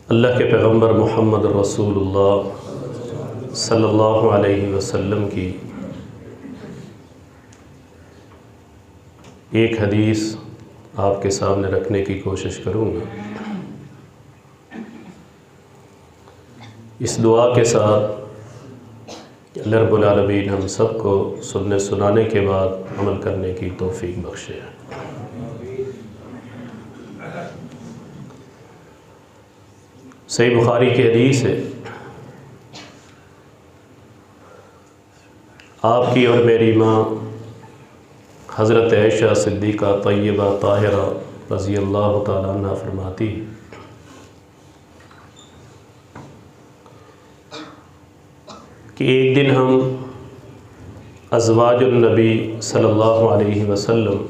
اللہ کے پیغمبر محمد رسول اللہ صلی اللہ علیہ وسلم کی ایک حدیث آپ کے سامنے رکھنے کی کوشش کروں گا، اس دعا کے ساتھ اللہ رب العالمین ہم سب کو سننے سنانے کے بعد عمل کرنے کی توفیق بخشے۔ صحیح بخاری کی حدیث ہے، آپ کی اور میری ماں حضرت عائشہ صدیقہ طیبہ طاہرہ رضی اللہ تعالیٰ عنہ فرماتی کہ ایک دن ہم ازواج النبی صلی اللہ علیہ وسلم،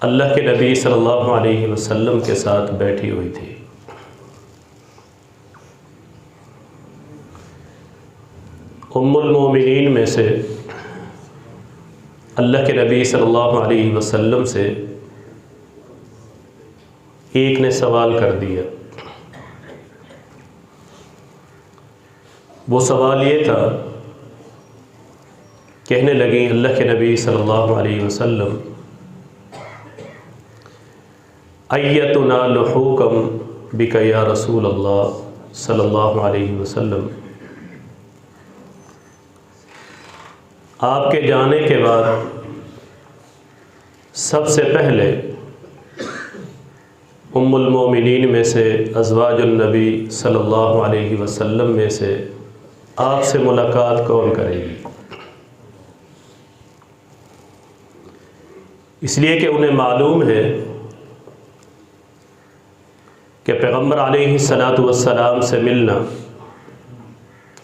اللہ کے نبی صلی اللہ علیہ وسلم کے ساتھ بیٹھی ہوئی تھی۔ ام المومنین میں سے اللہ کے نبی صلی اللہ علیہ وسلم سے ایک نے سوال کر دیا۔ وہ سوال یہ تھا، کہنے لگیں اللہ کے نبی صلی اللہ علیہ وسلم، ایتنا لحوکم بک یا رسول اللہ صلی اللہ علیہ وسلم، آپ کے جانے کے بعد سب سے پہلے ام المومنین میں سے، ازواج النبی صلی اللہ علیہ وسلم میں سے آپ سے ملاقات کون کرے گی؟ اس لیے کہ انہیں معلوم ہے کہ پیغمبر علیہ السلام سے ملنا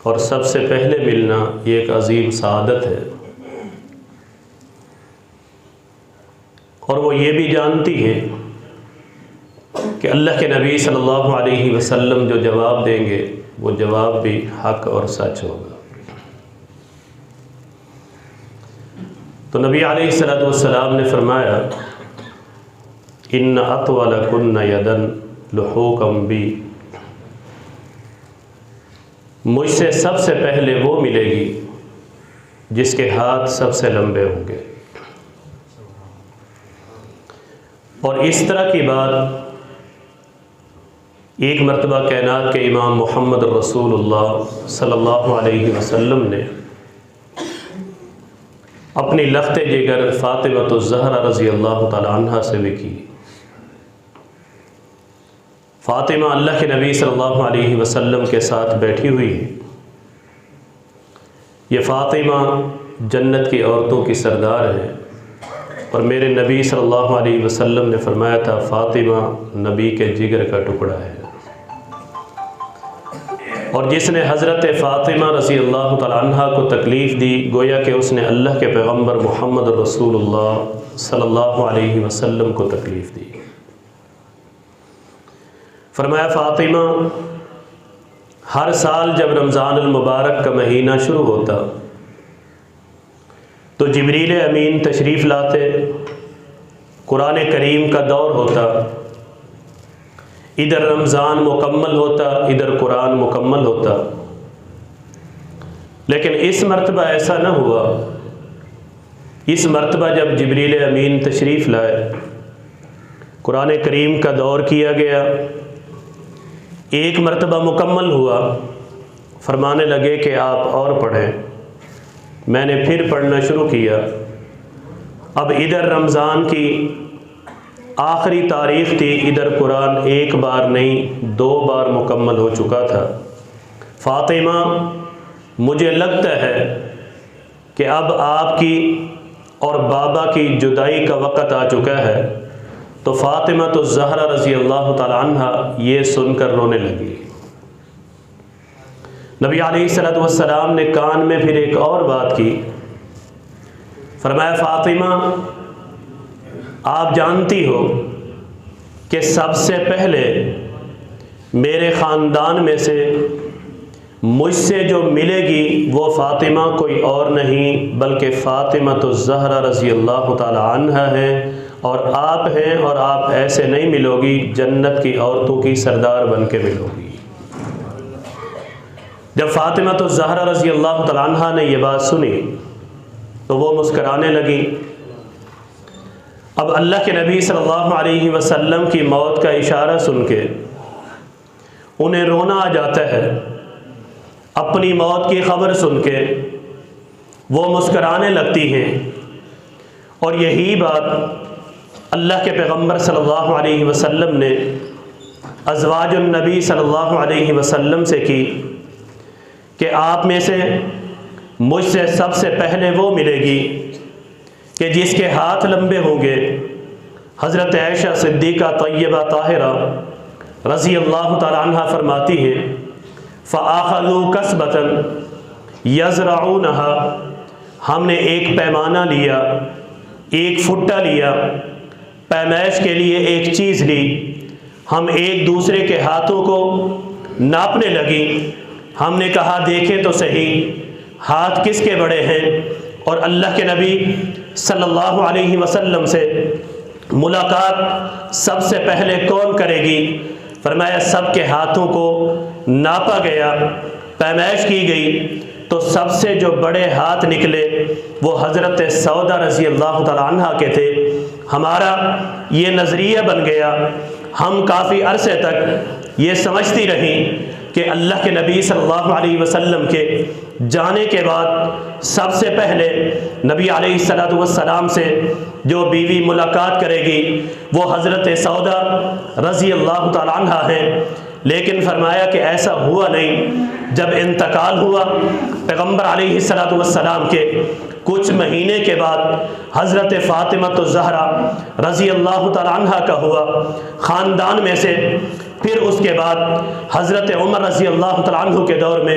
اور سب سے پہلے ملنا یہ ایک عظیم سعادت ہے، اور وہ یہ بھی جانتی ہیں کہ اللہ کے نبی صلی اللہ علیہ وسلم جو جواب دیں گے وہ جواب بھی حق اور سچ ہوگا۔ تو نبی علیہ السلام نے فرمایا، ان اطولکن یدن لحوکم بی، مجھ سے سب سے پہلے وہ ملے گی جس کے ہاتھ سب سے لمبے ہوں گے۔ اور اس طرح کی بات ایک مرتبہ کائنات کے امام محمد رسول اللہ صلی اللہ علیہ وسلم نے اپنی لخت جگر فاطمہ الزہرا رضی اللہ تعالی عنہ سے بھی کی۔ فاطمہ اللہ کے نبی صلی اللہ علیہ وسلم کے ساتھ بیٹھی ہوئی ہے۔ یہ فاطمہ جنت کی عورتوں کی سردار ہے، اور میرے نبی صلی اللہ علیہ وسلم نے فرمایا تھا فاطمہ نبی کے جگر کا ٹکڑا ہے، اور جس نے حضرت فاطمہ رضی اللہ تعالی عنہ کو تکلیف دی گویا کہ اس نے اللہ کے پیغمبر محمد رسول اللہ صلی اللہ علیہ وسلم کو تکلیف دی۔ فرمایا فاطمہ ہر سال جب رمضان المبارک کا مہینہ شروع ہوتا تو جبریل امین تشریف لاتے، قرآن کریم کا دور ہوتا، ادھر رمضان مکمل ہوتا ادھر قرآن مکمل ہوتا، لیکن اس مرتبہ ایسا نہ ہوا۔ اس مرتبہ جب جبریل امین تشریف لائے، قرآن کریم کا دور کیا گیا، ایک مرتبہ مکمل ہوا، فرمانے لگے کہ آپ اور پڑھیں۔ میں نے پھر پڑھنا شروع کیا۔ اب ادھر رمضان کی آخری تاریخ تھی، ادھر قرآن ایک بار نہیں 2 بار مکمل ہو چکا تھا۔ فاطمہ مجھے لگتا ہے کہ اب آپ کی اور بابا کی جدائی کا وقت آ چکا ہے۔ تو فاطمہ الزہرا رضی اللہ تعالی عنہ یہ سن کر رونے لگی۔ نبی علیہ السلام نے کان میں پھر ایک اور بات کی، فرمایا فاطمہ آپ جانتی ہو کہ سب سے پہلے میرے خاندان میں سے مجھ سے جو ملے گی وہ فاطمہ کوئی اور نہیں بلکہ فاطمہ الزہرا رضی اللہ تعالی عنہ ہے، اور آپ ہیں اور آپ ایسے نہیں ملو گی، جنت کی عورتوں کی سردار بن کے ملو گی۔ جب فاطمہ الزہرا رضی اللہ تعالیٰ عنہ نے یہ بات سنی تو وہ مسکرانے لگی۔ اب اللہ کے نبی صلی اللہ علیہ وسلم کی موت کا اشارہ سن کے انہیں رونا آ جاتا ہے، اپنی موت کی خبر سن کے وہ مسکرانے لگتی ہیں، اور یہی بات اللہ کے پیغمبر صلی اللہ علیہ وسلم نے ازواج النبی صلی اللہ علیہ وسلم سے کی کہ آپ میں سے مجھ سے سب سے پہلے وہ ملے گی کہ جس کے ہاتھ لمبے ہوں گے۔ حضرت عائشہ صدیقہ طیبہ طاہرہ رضی اللہ تعالی عنہ فرماتی ہے فَآخَذُوا كَسْبَةً يَزْرَعُونَهَا، ہم نے ایک پیمانہ لیا، ایک فٹا لیا، پیمائش کے لیے ایک چیز لی، ہم ایک دوسرے کے ہاتھوں کو ناپنے لگی۔ ہم نے کہا دیکھیں تو صحیح ہاتھ کس کے بڑے ہیں، اور اللہ کے نبی صلی اللہ علیہ وسلم سے ملاقات سب سے پہلے کون کرے گی؟ فرمایا سب کے ہاتھوں کو ناپا گیا، پیمائش کی گئی، تو سب سے جو بڑے ہاتھ نکلے وہ حضرت سودا رضی اللہ تعالی عنہ کے تھے۔ ہمارا یہ نظریہ بن گیا، ہم کافی عرصے تک یہ سمجھتی رہیں کہ اللہ کے نبی صلی اللہ علیہ وسلم کے جانے کے بعد سب سے پہلے نبی علیہ الصلوۃ والسلام سے جو بیوی ملاقات کرے گی وہ حضرت سودا رضی اللہ تعالی عنہ ہیں، لیکن فرمایا کہ ایسا ہوا نہیں۔ جب انتقال ہوا پیغمبر علیہ الصلوۃ والسلام کے کچھ مہینے کے بعد حضرت فاطمہ الزہرا رضی اللہ تعالی عنہ کا ہوا خاندان میں سے، پھر اس کے بعد حضرت عمر رضی اللہ تعالیٰ عنہ کے دور میں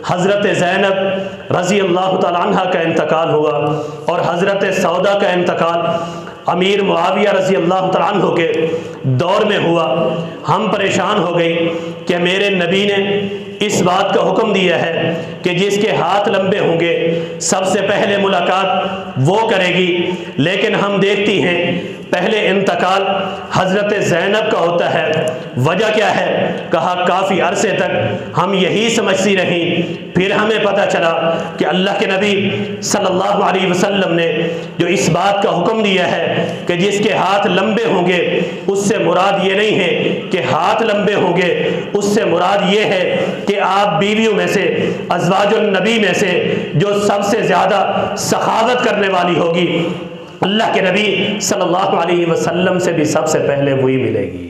حضرت زینب رضی اللہ تعالیٰ عنہ کا انتقال ہوا، اور حضرت سودا کا انتقال امیر معاویہ رضی اللہ تعالیٰ عنہ کے دور میں ہوا۔ ہم پریشان ہو گئی کہ میرے نبی نے اس بات کا حکم دیا ہے کہ جس کے ہاتھ لمبے ہوں گے سب سے پہلے ملاقات وہ کرے گی، لیکن ہم دیکھتی ہیں پہلے انتقال حضرت زینب کا ہوتا ہے۔ وجہ کیا ہے؟ کہا کافی عرصے تک ہم یہی سمجھتی رہیں، پھر ہمیں پتہ چلا کہ اللہ کے نبی صلی اللہ علیہ وسلم نے جو اس بات کا حکم دیا ہے کہ جس کے ہاتھ لمبے ہوں گے، اس سے مراد یہ نہیں ہے کہ ہاتھ لمبے ہوں گے، اس سے مراد یہ ہے کہ آپ بیویوں میں سے ازواج النبی میں سے جو سب سے زیادہ سخاوت کرنے والی ہوگی، اللہ کے نبی صلی اللہ علیہ وسلم سے بھی سب سے پہلے وہی ملے گی۔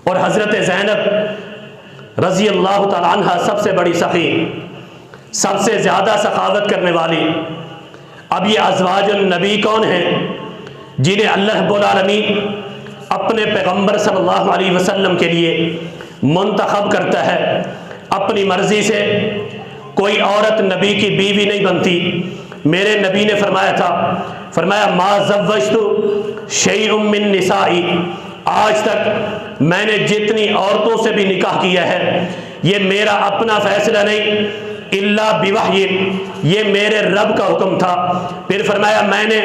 اور حضرت زینب رضی اللہ تعالی عنہ سب سے بڑی سخی، سب سے زیادہ سخاوت کرنے والی۔ اب یہ ازواج النبی کون ہیں؟ جنہیں اللہ رب العالمین اپنے پیغمبر صلی اللہ علیہ وسلم کے لیے منتخب کرتا ہے۔ اپنی مرضی سے کوئی عورت نبی کی بیوی نہیں بنتی۔ میرے نبی نے فرمایا ما زوجت شیء من نسائی، آج تک میں نے جتنی عورتوں سے بھی نکاح کیا ہے یہ میرا اپنا فیصلہ نہیں، الا بوحی، یہ میرے رب کا حکم تھا۔ پھر فرمایا میں نے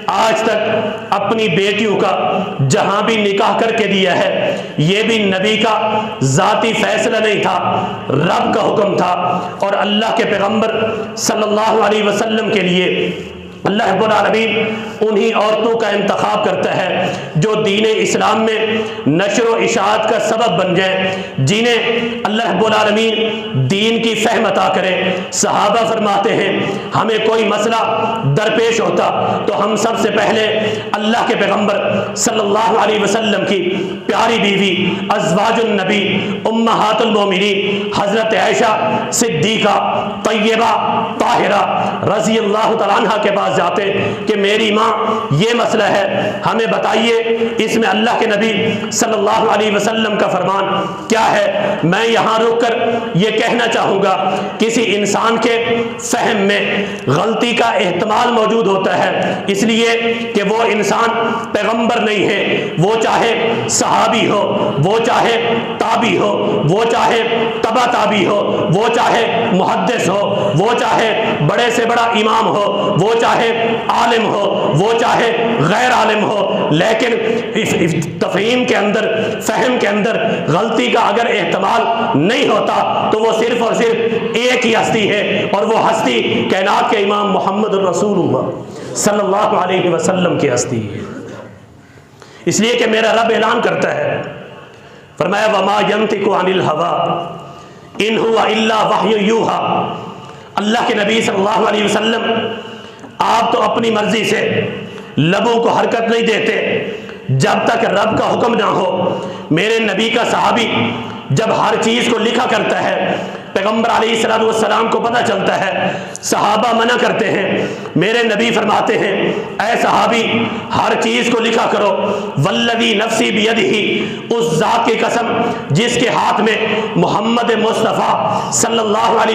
آج تک اپنی بیٹیوں کا جہاں بھی نکاح کر کے دیا ہے یہ بھی نبی کا ذاتی فیصلہ نہیں تھا، رب کا حکم تھا۔ اور اللہ کے پیغمبر صلی اللہ علیہ وسلم کے لیے اللہ رب العالمین انہی عورتوں کا انتخاب کرتا ہے جو دین اسلام میں نشر و اشاعت کا سبب بن جائیں، جنہیں اللہ رب العالمین دین کی فہم عطا کرے۔ صحابہ فرماتے ہیں ہمیں کوئی مسئلہ درپیش ہوتا تو ہم سب سے پہلے اللہ کے پیغمبر صلی اللہ علیہ وسلم کی پیاری بیوی ازواج النبی امہات المومنین حضرت عائشہ صدیقہ طیبہ طاہرہ رضی اللہ تعالیٰ عنہ کے پاس جاتے کہ میری ماں یہ مسئلہ ہے، ہمیں بتائیے اس میں اللہ کے نبی صلی اللہ علیہ وسلم کا فرمان کیا ہے۔ میں یہاں رک کر یہ کہنا چاہوں گا کسی انسان کے فہم میں غلطی کا احتمال موجود ہوتا ہے، اس لیے کہ وہ انسان پیغمبر نہیں ہے، وہ چاہے صحابی ہو، وہ چاہے تابعی ہو، وہ چاہے تبع تابعی ہو، وہ چاہے محدث ہو، وہ چاہے بڑے سے بڑا امام ہو، وہ چاہے چاہے عالم ہو، وہ چاہے غیر عالم ہو، لیکن تفہیم کے اندر، فہم کے اندر غلطی کا اگر احتمال نہیں ہوتا تو وہ صرف اور صرف ایک ہی ہستی ہے، اور وہ ہستی کائنات کے امام محمد الرسول اللہ صلی اللہ علیہ وسلم کی ہستی ہے۔ اس لیے کہ میرا رب اعلان کرتا ہے، فرمایا وما ينطق عن الهوى ان هو الا وحی یوحى۔ اللہ کے نبی صلی اللہ علیہ وسلم آپ تو اپنی مرضی سے لبوں کو حرکت نہیں دیتے جب تک رب کا حکم نہ ہو۔ میرے نبی کا صحابی جب ہر چیز کو لکھا کرتا ہے، پیغمبر علیہ السلام کو پتہ چلتا ہے، صحابہ منع کرتے ہیں، میرے نبی فرماتے ہیں اے صحابی ہر چیز کو لکھا کرو، والذی نفسی بیدہ، اس ذات کی قسم جس کے ہاتھ میں محمد مصطفیٰ صلی اللہ علیہ